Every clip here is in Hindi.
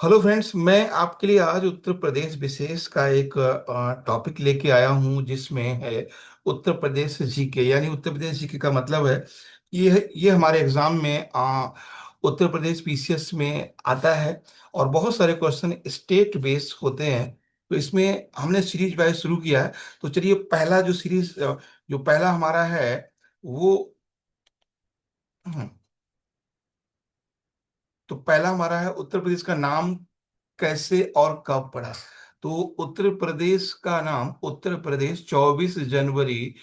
हेलो फ्रेंड्स, मैं आपके लिए आज उत्तर प्रदेश विशेष का एक टॉपिक लेके आया हूं जिसमें है उत्तर प्रदेश जीके। यानी उत्तर प्रदेश जीके का मतलब है ये हमारे एग्जाम में उत्तर प्रदेश पीसीएस में आता है। और बहुत सारे क्वेश्चन स्टेट बेस्ड होते हैं। तो इसमें हमने सीरीज वाइज शुरू किया है। तो चलिए, पहला जो सीरीज जो पहला हमारा है वो हम्म, तो पहला हमारा है उत्तर प्रदेश का नाम कैसे और कब पड़ा। तो उत्तर प्रदेश का नाम उत्तर प्रदेश 24 जनवरी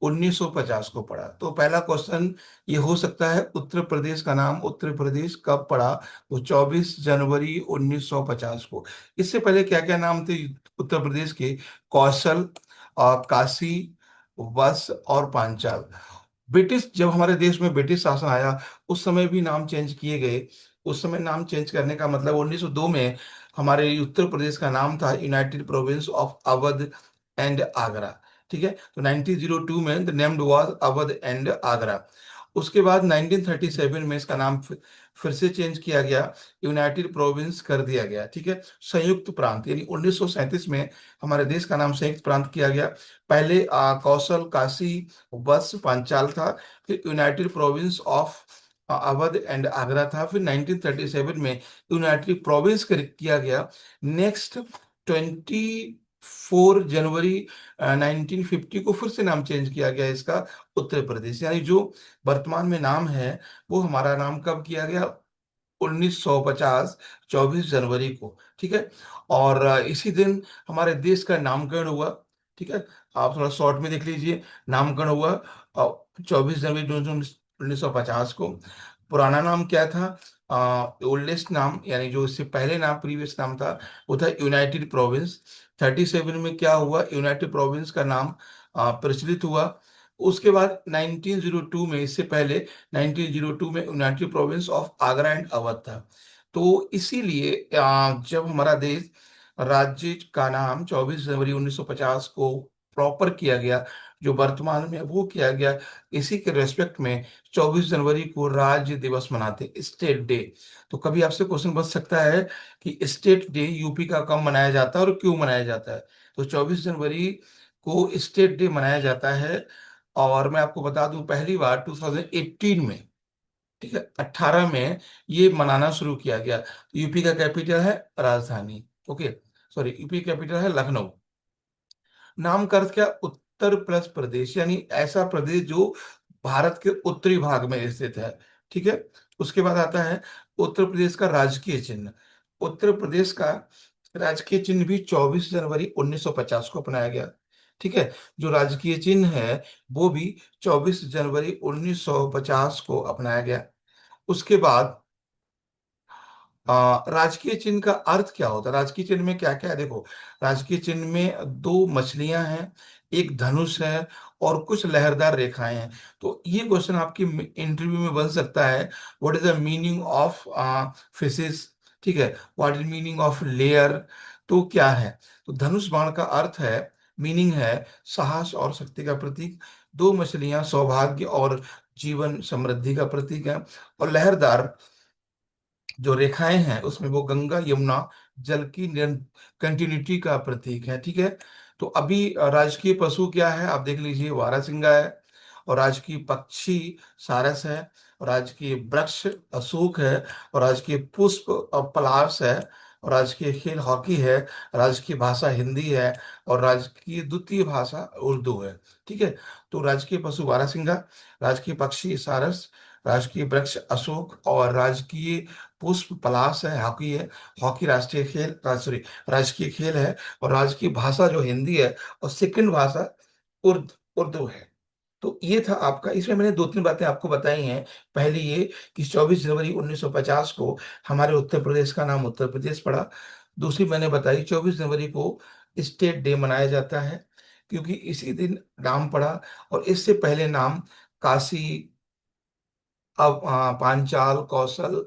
1950 को पड़ा। तो पहला क्वेश्चन ये हो सकता है, उत्तर प्रदेश का नाम उत्तर प्रदेश कब पड़ा? तो 24 जनवरी 1950 को। इससे पहले क्या क्या नाम थे उत्तर प्रदेश के? कौशल, काशी, वत्स और पांचाल। ब्रिटिश, जब हमारे देश में ब्रिटिश शासन आया उस समय भी नाम चेंज किए गए। उस समय नाम चेंज करने का मतलब 1902 में हमारे उत्तर प्रदेश का नाम था United province of Awadh and Agra. ठीक है, तो 1902 में the named was Awadh and Agra. उसके बाद 1937 में इसका नाम फिर से चेंज किया गया, यूनाइटेड प्रोविंस कर दिया गया। ठीक है, संयुक्त प्रांत, यानी 1937 में हमारे देश का नाम संयुक्त प्रांत किया गया। पहले कौशल, काशी, वत्स, पांचाल था। फिर United province of Awadh and Agra था। फिर 1937 में यूनाइटेड प्रोविंस किया गया। नेक्स्ट 24 जनवरी 1950 को फिर से नाम चेंज किया गया इसका, उत्तर प्रदेश। यानी जो वर्तमान में नाम है वो हमारा नाम कब किया गया? 1950, 24 जनवरी को। ठीक है, और इसी दिन हमारे देश का नामकरण हुआ। ठीक है, आप थोड़ा शॉर्ट में देख लीजिए। नामकरण हुआ 24 जनवरी 1950 को। पुराना नाम क्या था? ओल्डेस्ट नाम, यानी जो इससे पहले नाम, प्रीवियस नाम था, वो था यूनाइटेड प्रोविंस। 37 में क्या हुआ? यूनाइटेड प्रोविंस का नाम प्रचलित हुआ। उसके बाद 1902 में, इससे पहले 1902 में United province of Agra and Awadh था। तो इसीलिए जब हमारा देश राज्य का नाम 24 जनवरी 1950 को प्रॉपर किया गया, जो वर्तमान में वो किया गया, इसी के रेस्पेक्ट में 24 जनवरी को राज्य दिवस मनाते, स्टेट डे। तो कभी आपसे क्वेश्चन बच सकता है कि स्टेट डे यूपी का कब मनाया जाता है और क्यों मनाया जाता है? तो 24 जनवरी को स्टेट डे मनाया जाता है। और मैं आपको बता दूं, पहली बार 2018 में, ठीक है, 18 में ये मनाना शुरू किया गया। यूपी का कैपिटल है राजधानी, ओके, सॉरी, यूपी कैपिटल है लखनऊ। नाम का अर्थ क्या? उत्तर प्लस प्रदेश, यानी ऐसा प्रदेश जो भारत के उत्तरी भाग में स्थित है। ठीक है, उसके बाद आता है उत्तर प्रदेश का राजकीय चिन्ह। उत्तर प्रदेश का राजकीय चिन्ह भी 24 जनवरी 1950 को अपनाया गया। ठीक है, जो राजकीय चिन्ह है वो भी 24 जनवरी 1950 को अपनाया गया। उसके बाद राजकीय चिन्ह का अर्थ क्या होता है? राजकीय चिन्ह में क्या क्या है, देखो। राजकीय चिन्ह में दो मछलियां हैं, एक धनुष है और कुछ लहरदार रेखाएं हैं। तो ये क्वेश्चन आपकी इंटरव्यू में बन सकता है, what is the meaning of fishes? ठीक है, what is meaning of layer? तो क्या है? तो धनुष बाण का अर्थ है, मीनिंग है साहस और शक्ति का प्रतीक। दो मछलियां सौभाग्य और जीवन समृद्धि का प्रतीक है। और लहरदार जो रेखाएं हैं उसमें वो गंगा यमुना जल की कंटिन्यूटी का प्रतीक है। ठीक है, तो अभी राजकीय पशु क्या है आप देख लीजिए, वारासिंगा है। और राजकीय पक्षी सारस है। और राजकीय वृक्ष अशोक है। और राजकीय पुष्प पलाश है। और राजकीय खेल हॉकी है। राजकीय भाषा हिंदी है। और राजकीय द्वितीय भाषा उर्दू है। ठीक है, तो राजकीय पशु वारासिंगा, राजकीय पक्षी सारस, राजकीय वृक्ष अशोक और राजकीय पुष्प पलाश है, हॉकी है। हॉकी राष्ट्रीय खेल, सॉरी, राजकीय खेल है। और राजकीय भाषा जो हिंदी है, और सेकंड भाषा उर्दू है। तो ये था आपका, इसमें मैंने दो तीन बातें आपको बताई हैं। पहली ये कि 24 जनवरी 1950 को हमारे उत्तर प्रदेश का नाम उत्तर प्रदेश पड़ा। दूसरी मैंने बताई, 24 जनवरी को स्टेट डे मनाया जाता है क्योंकि इसी दिन नाम पड़ा। और इससे पहले नाम काशी, अब पांचाल, कौशल,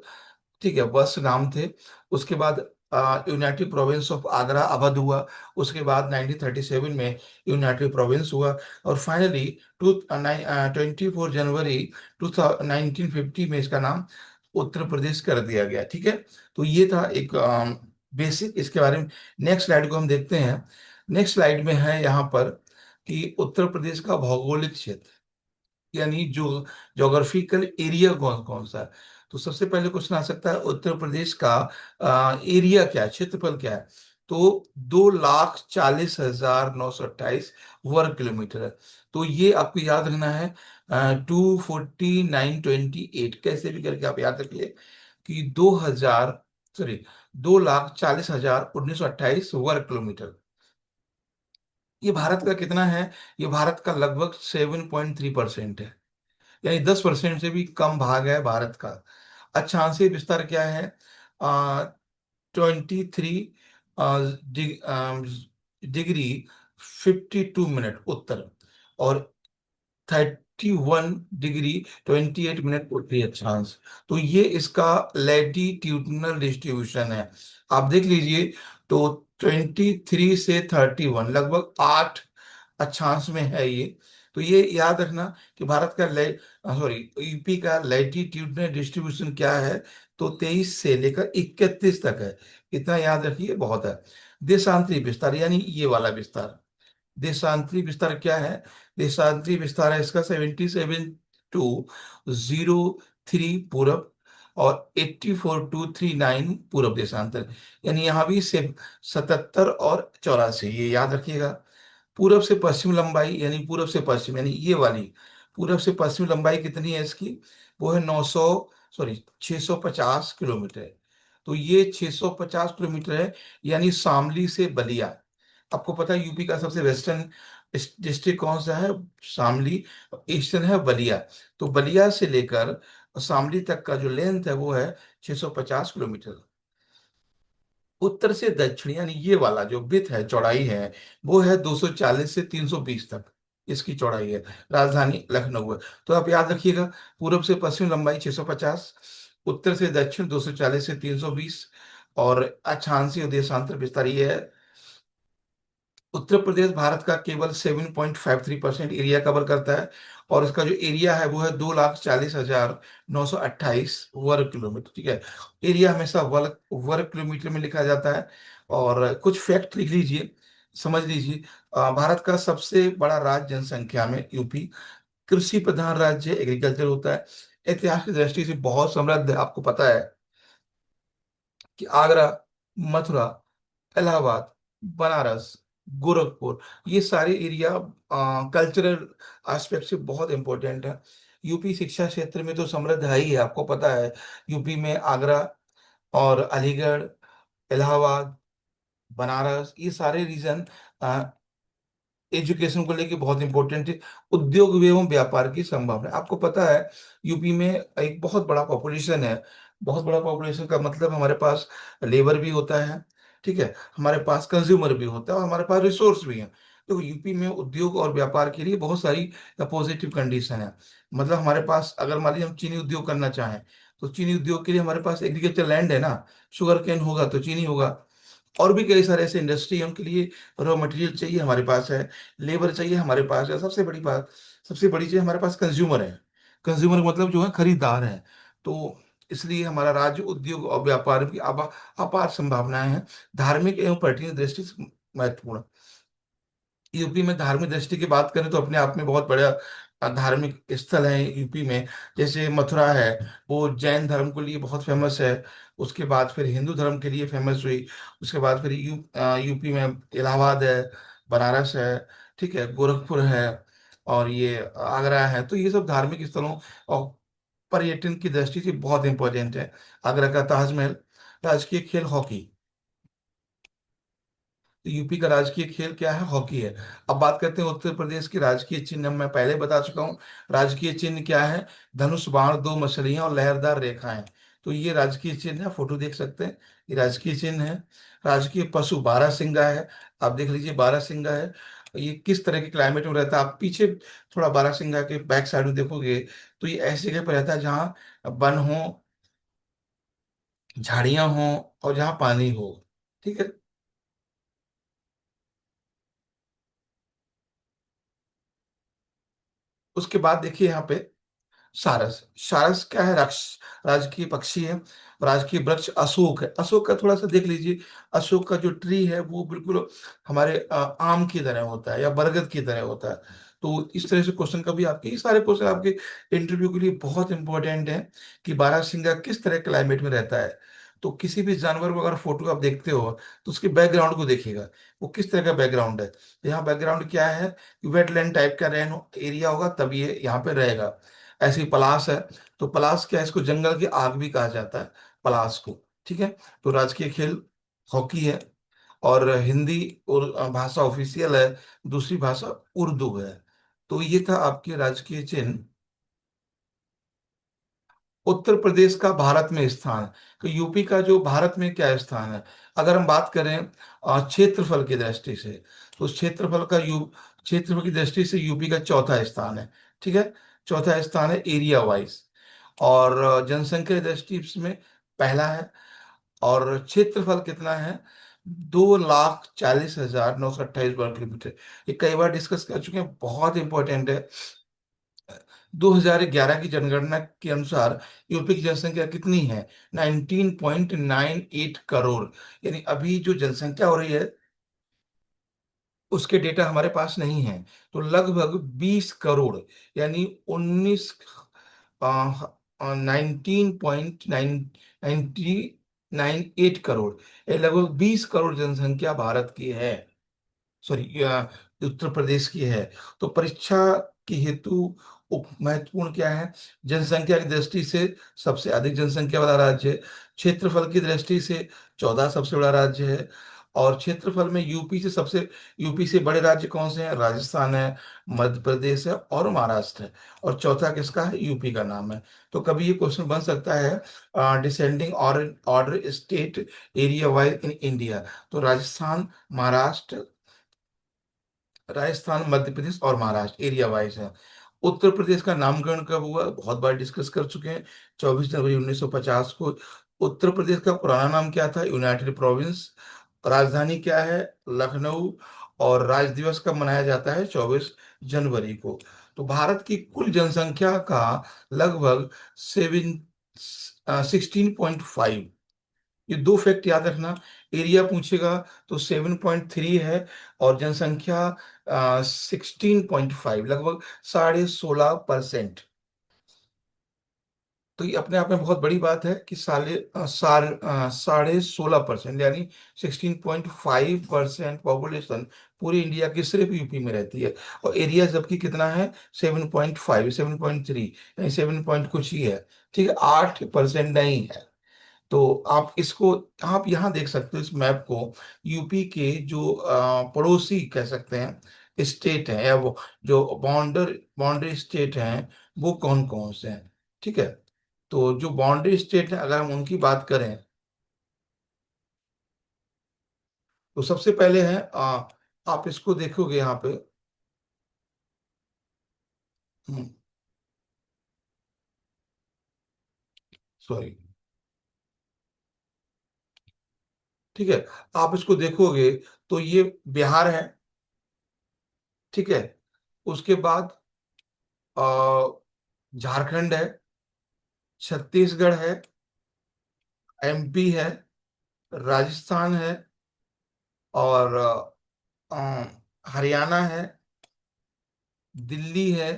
ठीक है, बस नाम थे। उसके बाद United province of Agra Awadh हुआ। उसके बाद 1937 में यूनाइटेड प्रोविंस हुआ। और फाइनली 24 जनवरी 1950 में इसका नाम उत्तर प्रदेश कर दिया गया। ठीक है, तो ये था एक बेसिक इसके बारे में। नेक्स्ट स्लाइड को हम देखते हैं। नेक्स्ट स्लाइड में है यहाँ पर कि उत्तर प्रदेश का भौगोलिक क्षेत्र, यानी जो जोग्राफिकल एरिया कौन कौन सा है। तो सबसे पहले क्वेश्चन आ सकता है उत्तर प्रदेश का एरिया क्या है, क्षेत्रफल क्या है। तो 2,40,928 वर्ग किलोमीटर है। तो ये आपको याद रखना है, 24928, कैसे भी करके आप याद रखिए कि 2,40,1928 वर्ग किलोमीटर। ये भारत का कितना है? ये भारत का लगभग 7.3% है, यानी 10% से भी कम भाग है भारत का। अक्षांशीय विस्तार क्या है? 23 डिग्री 52 मिनट उत्तर, और 31 डिग्री 28 मिनट उत्तरी अक्षांश। तो ये इसका लैटिट्यूडनल डिस्ट्रीब्यूशन है। आप देख लीजिए, तो 23 से 31 लगभग 8 अक्षांश में है ये। तो ये याद रखना कि भारत का सॉरी, यूपी का लैटिट्यूडनल डिस्ट्रीब्यूशन क्या है, तो 23 से लेकर 31 तक है। इतना याद रखिए, बहुत है। देशांतरी विस्तार यानी ये वाला विस्तार, देशांतरी विस्तार क्या है? देशांतरी विस्तार है इसका 77 to 03 पूरब, और 84 to 39 पूरब देशांतर। यानी यहाँ भी से 77 और 84, ये याद रखिएगा। पूरब से पश्चिम लंबाई, यानी पूरब से पश्चिम, यानी ये वाली पूरब से पश्चिम लंबाई कितनी है इसकी? वो है 900, सॉरी 650 किलोमीटर है। तो ये 650 किलोमीटर है, यानी शामली से बलिया। आपको पता है यूपी का सबसे वेस्टर्न डिस्ट्रिक्ट कौन सा है? शामली। ईस्टर्न है बलिया। तो बलिया से लेकर शामली तक का जो लेंथ है वो है 650 किलोमीटर। उत्तर से दक्षिण, यानी ये वाला जो विड्थ है, चौड़ाई है, वो है 240 से 320 तक इसकी चौड़ाई है। राजधानी लखनऊ है। तो आप याद रखिएगा, पूर्व से पश्चिम लंबाई 650, उत्तर से दक्षिण 240 से 320, और अक्षांशीय और देशांतर विस्तार ये है। उत्तर प्रदेश भारत का केवल 7.53% एरिया कवर करता है, और इसका जो एरिया है वो है 2,40,928 वर्ग किलोमीटर। ठीक है, एरिया हमेशा वर्ग वर्ग किलोमीटर में लिखा जाता है। और कुछ फैक्ट लिख लीजिए, समझ लीजिए। भारत का सबसे बड़ा राज्य जनसंख्या में यूपी, कृषि प्रधान राज्य, एग्रीकल्चर होता है। इतिहास की दृष्टि से बहुत समृद्ध है। आपको पता है कि आगरा, मथुरा, इलाहाबाद, बनारस, गोरखपुर, ये सारे एरिया कल्चरल एस्पेक्ट से बहुत इंपॉर्टेंट है। यूपी शिक्षा क्षेत्र में तो समृद्ध है ही है, आपको पता है। यूपी में आगरा और अलीगढ़, इलाहाबाद, बनारस, ये सारे रीजन एजुकेशन को लेके बहुत इंपॉर्टेंट है। उद्योग एवं व्यापार की संभावना, आपको पता है यूपी में एक बहुत बड़ा पॉपुलेशन है। बहुत बड़ा पॉपुलेशन का मतलब हमारे पास लेबर भी होता है, ठीक है, हमारे पास कंज्यूमर भी होता है, और हमारे पास रिसोर्स भी है। तो यूपी में उद्योग और व्यापार के लिए बहुत सारी पॉजिटिव कंडीशन है। मतलब हमारे पास अगर मान लीजिए हम चीनी उद्योग करना चाहें, तो चीनी उद्योग के लिए हमारे पास एग्रीकल्चर लैंड है ना, शुगर केन होगा तो चीनी होगा। और भी कई सारे ऐसे इंडस्ट्री है, उनके लिए रॉ मटेरियल चाहिए, हमारे पास है। लेबर चाहिए, हमारे पास है। सबसे बड़ी बात, सबसे बड़ी चीज, हमारे पास कंज्यूमर है। कंज्यूमर मतलब जो है खरीदार है। तो इसलिए हमारा राज्य उद्योग और व्यापार की अपार संभावनाएं हैं। धार्मिक एवं पर्यटन दृष्टि से महत्वपूर्ण। यूपी में धार्मिक दृष्टि की बात करें तो अपने आप में बहुत बड़ा धार्मिक स्थल है यूपी में। जैसे मथुरा है, वो जैन धर्म के लिए बहुत फेमस है। उसके बाद फिर हिंदू धर्म के लिए फेमस हुई। उसके बाद फिर यूपी में इलाहाबाद है, बनारस है, ठीक है, गोरखपुर है, और ये आगरा है। तो ये सब धार्मिक स्थलों और पर्यटन की दृष्टि से बहुत इंपॉर्टेंट है। आगरा का ताजमहल। राजकीय खेल हॉकी। तो यूपी का राजकीय खेल क्या है? हॉकी है। अब बात करते हैं उत्तर प्रदेश की राजकीय चिन्ह। मैं पहले बता चुका हूँ राजकीय चिन्ह क्या है। धनुष, बाण, दो मछलियां और लहरदार रेखाएं। तो ये राजकीय चिन्ह है, फोटो देख सकते हैं, ये राजकीय चिन्ह है। राजकीय पशु बारहसिंगा है। आप देख लीजिए, बारहसिंगा है। ये किस तरह के क्लाइमेट में रहता है? आप पीछे थोड़ा बारहसिंगा के बैक साइड में देखोगे, तो ये ऐसी जगह पर रहता है जहाँ वन हो, झाड़ियां हो, और जहाँ पानी हो। ठीक है। उसके बाद देखिए यहाँ पे सारस। सारस क्या है? राजकीय पक्षी है। राजकीय वृक्ष अशोक है। अशोक का थोड़ा सा देख लीजिए। अशोक का जो ट्री है वो बिल्कुल हमारे आम की तरह होता है या बरगद की तरह होता है। तो इस तरह से क्वेश्चन कभी आपके, ये सारे क्वेश्चन आपके इंटरव्यू के लिए बहुत इंपॉर्टेंट है कि बारहसिंगा किस तरह क्लाइमेट में रहता है। तो किसी भी जानवर को अगर फोटो आप देखते हो तो उसके बैकग्राउंड को देखिएगा, वो किस तरह का बैकग्राउंड है। यहाँ बैकग्राउंड क्या है? वेटलैंड टाइप का रेन एरिया होगा तब ये यहाँ पे रहेगा। ऐसे ही पलाश है। तो पलाश क्या है? इसको जंगल की आग भी कहा जाता है, पलाश को। ठीक है। तो राजकीय खेल हॉकी है। और हिंदी और भाषा ऑफिशियल है। दूसरी भाषा उर्दू है। तो ये था आपके राजकीय चिन्ह। उत्तर प्रदेश का भारत में स्थान। तो यूपी का जो भारत में क्या स्थान है? अगर हम बात करें क्षेत्रफल की दृष्टि से, तो क्षेत्रफल की दृष्टि से यूपी का चौथा स्थान है। ठीक है। चौथा स्थान है एरिया वाइज। और जनसंख्या की दृष्टि में पहला है। और क्षेत्रफल कितना है? 2,40,928 वर्ग किलोमीटर। ये कई बार डिस्कस कर चुके हैं, बहुत इंपॉर्टेंट है। 2011 की जनगणना के अनुसार यूपी की जनसंख्या कितनी है? 19.98 करोड़। यानी अभी जो जनसंख्या हो रही है उसके डेटा हमारे पास नहीं है। तो लगभग 20 करोड़, यानी 19.998 करोड़, ये लगभग 20 करोड़ जनसंख्या भारत की है। सॉरी, उत्तर प्रदेश की है। तो परीक्षा की हेतु महत्वपूर्ण क्या है? जनसंख्या की दृष्टि से सबसे अधिक जनसंख्या वाला राज्य है। क्षेत्रफल की दृष्टि से 14 सबसे बड़ा राज्य है। और क्षेत्रफल में यूपी से बड़े राज्य कौन से हैं? राजस्थान है, मध्य प्रदेश है और महाराष्ट्र है। और चौथा किसका है? यूपी का नाम है। तो कभी ये क्वेश्चन बन सकता है, डिसेंडिंग और order state area wise in India. तो राजस्थान, मध्य प्रदेश और महाराष्ट्र एरिया वाइज है। उत्तर प्रदेश का नामकरण कब हुआ? बहुत बार डिस्कस कर चुके हैं। 24 जनवरी 1950 को। उत्तर प्रदेश का पुराना नाम क्या था? United province. राजधानी क्या है? लखनऊ। और राज दिवस कब मनाया जाता है? 24 जनवरी को। तो भारत की कुल जनसंख्या का लगभग 16.5। ये दो फैक्ट याद रखना। एरिया पूछेगा तो 7.3 है। और जनसंख्या 16.5, लगभग 16.5%। तो ये अपने आप में बहुत बड़ी बात है कि 16.5%, यानी 16.5% पॉपुलेशन पूरे इंडिया की सिर्फ यूपी में रहती है। और एरिया जबकि कितना है? 7.5, 7.3, यानी 7 पॉइंट कुछ ही है। ठीक है, 8% नहीं है। तो आप यहाँ देख सकते हो इस मैप को। यूपी के जो पड़ोसी कह सकते हैं स्टेट हैं, या वो जो बाउंड्री स्टेट हैं, वो कौन कौन से हैं। ठीक है। तो जो बाउंड्री स्टेट है अगर हम उनकी बात करें तो सबसे पहले है आप इसको देखोगे यहाँ पे। सॉरी। ठीक है। आप इसको देखोगे तो ये बिहार है। ठीक है। उसके बाद झारखंड है, छत्तीसगढ़ है, एमपी है, राजस्थान है, और हरियाणा है, दिल्ली है,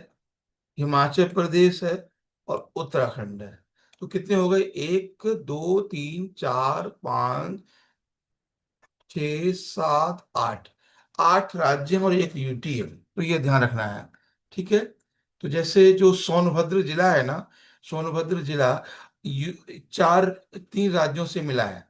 हिमाचल प्रदेश है और उत्तराखंड है। तो कितने हो गए? 1, 2, 3, 4, 5, 6, 7, 8। 8 राज्य हैं और एक यूटी है। तो ये ध्यान रखना है। ठीक है। तो जैसे जो सोनभद्र जिला है ना, सोनभद्र जिला चार 3 राज्यों से मिला है।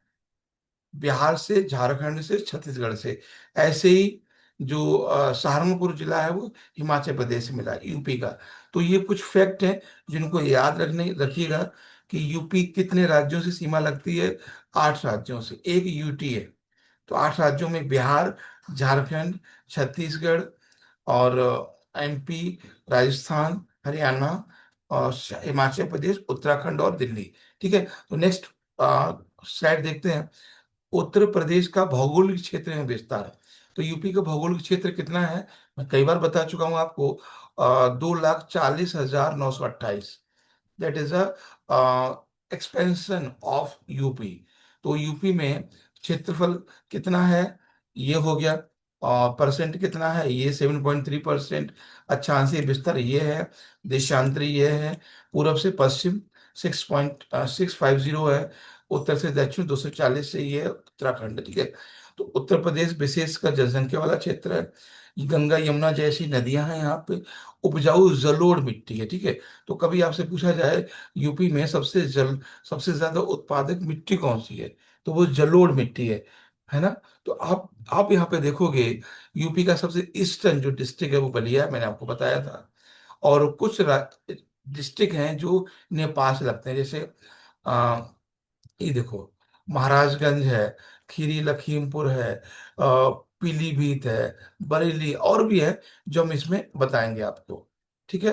बिहार से, झारखंड से, छत्तीसगढ़ से। ऐसे ही जो सहारनपुर जिला है वो हिमाचल प्रदेश से मिला है, यूपी का। तो ये कुछ फैक्ट हैं जिनको याद रखने रखिएगा कि यूपी कितने राज्यों से सीमा लगती है? 8 राज्यों से, एक यूटी है। तो 8 राज्यों में बिहार, झारखंड, छत्तीसगढ़ और एमपी, राजस्थान, हरियाणा और हिमाचल प्रदेश, उत्तराखंड और दिल्ली। ठीक है। तो नेक्स्ट स्लाइड देखते हैं। उत्तर प्रदेश का भौगोलिक क्षेत्र में विस्तार। तो यूपी का भौगोलिक क्षेत्र कितना है? मैं कई बार बता चुका हूं आपको। 2,40,928। That is a expansion of UP. तो यूपी में क्षेत्रफल कितना है, ये हो गया। परसेंट कितना है, ये 7.3%। अक्षांशीय विस्तार ये है। देशांतरी ये है। पूरब से पश्चिम 6.650 है। उत्तर से दक्षिण 240 से ये है उत्तराखंड, ठीक है। तो उत्तर प्रदेश विशेष का जनसंख्या वाला क्षेत्र है। ये गंगा यमुना जैसी नदियां हैं यहाँ पे। उपजाऊ जलोढ़ मिट्टी है, ठीक है। तो कभी आपसे पूछा जाए यूपी में सबसे ज्यादा उत्पादक मिट्टी कौन सी है, तो वो जलोढ़ मिट्टी है ना। तो आप यहाँ पे देखोगे यूपी का सबसे ईस्टर्न जो डिस्ट्रिक्ट है वो बलिया है, मैंने आपको बताया था। और कुछ डिस्ट्रिक्ट हैं जो नेपाल से लगते हैं, जैसे आ, ये देखो, महाराजगंज है, खीरी लखीमपुर है, पीलीभीत है, बरेली, और भी है जो हम इसमें बताएंगे आपको, ठीक है।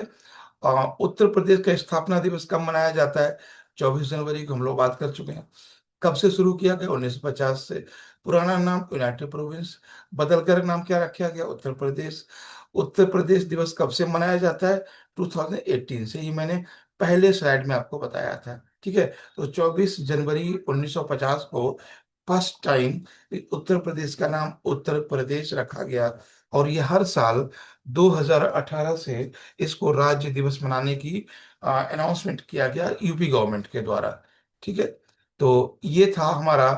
उत्तर प्रदेश का स्थापना दिवस कब मनाया जाता है? 24 जनवरी को, हम लोग बात कर चुके हैं। कब से शुरू किया गया? 1950 से। पुराना नाम यूनाइटेड प्रोविंस, बदलकर नाम क्या रखा गया? उत्तर प्रदेश। उत्तर प्रदेश दिवस कब से मनाया जाता है? 2018 से। ही मैंने पहले स्लाइड में आपको बताया था, ठीक है। तो 24 जनवरी 1950 को फर्स्ट टाइम उत्तर प्रदेश का नाम उत्तर प्रदेश रखा गया। और ये हर साल 2018 से इसको राज्य दिवस मनाने की अनाउंसमेंट किया गया यूपी गवर्नमेंट के द्वारा, ठीक है। तो ये था हमारा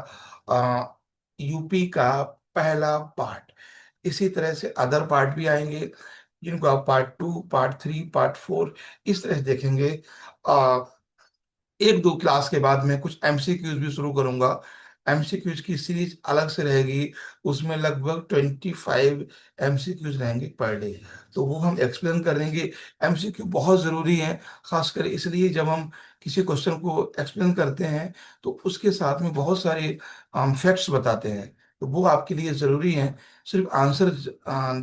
यूपी का पहला पार्ट। इसी तरह से अदर पार्ट भी आएंगे, जिनको आप पार्ट 2, पार्ट 3, पार्ट 4 इस तरह से देखेंगे। एक दो क्लास के बाद मैं कुछ एमसीक्यूज भी शुरू करूंगा। एमसीक्यूज की सीरीज अलग से रहेगी, उसमें लगभग 25 एमसीक्यूज रहेंगे पर डे। तो वो हम एक्सप्लेन करेंगे। एमसीक्यू बहुत ज़रूरी है, खासकर इसलिए जब हम किसी क्वेश्चन को एक्सप्लेन करते हैं तो उसके साथ में बहुत सारे फैक्ट्स बताते हैं, तो वो आपके लिए ज़रूरी है। सिर्फ आंसर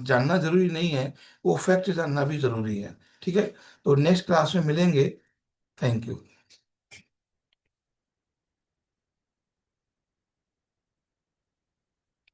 जानना ज़रूरी नहीं है, वो फैक्ट जानना भी ज़रूरी है, ठीक है। तो नेक्स्ट क्लास में मिलेंगे। Thank you.